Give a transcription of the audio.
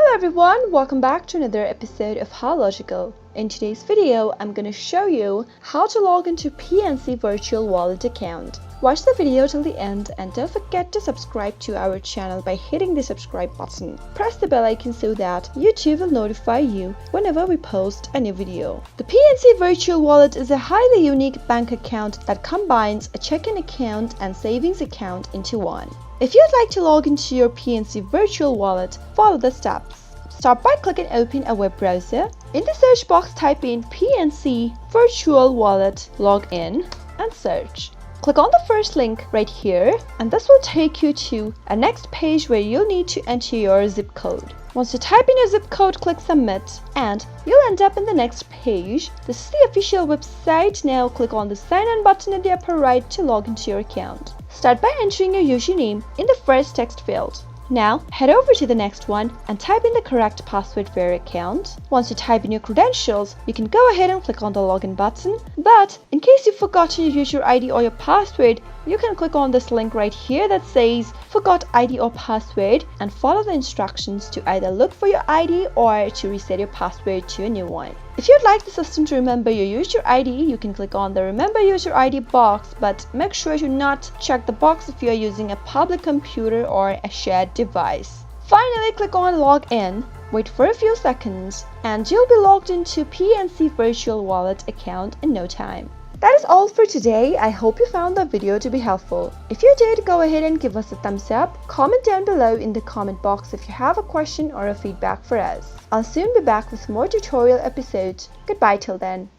Hello everyone, welcome back to another episode of How Logical. In today's video, I'm going to show you how to log into PNC Virtual Wallet account. Watch the video till the end and don't forget to subscribe to our channel by hitting the subscribe button. Press the bell icon so that YouTube will notify you whenever we post a new video. The PNC Virtual Wallet is a highly unique bank account that combines a checking account and savings account into one. If you'd like to log into your PNC Virtual Wallet, follow the steps. Start by clicking open a web browser. In the search box, type in PNC Virtual Wallet, log in, and search. Click on the first link right here, and this will take you to a next page where you'll need to enter your zip code. Once you type in your zip code, click submit, and you'll end up in the next page. This is the official website. Now click on the sign in button in the upper right to log into your account. Start by entering your username in the first text field. Now head over to the next one and type in the correct password for your account. Once you type in your credentials, you can go ahead and click on the login button. But in case you forgot to use your ID or your password, you can click on this link right here that says forgot ID or password and follow the instructions to either look for your ID or to reset your password to a new one. If you'd like the system to remember your user ID, you can click on the remember user ID box, but make sure to not check the box if you are using a public computer or a shared device. Finally, click on log in. Wait for a few seconds and you'll be logged into PNC Virtual Wallet account in no time. That is all for today. I hope you found the video to be helpful. If you did, go ahead and give us a thumbs up. Comment down below in the comment box if you have a question or a feedback for us. I'll soon be back with more tutorial episodes. Goodbye till then.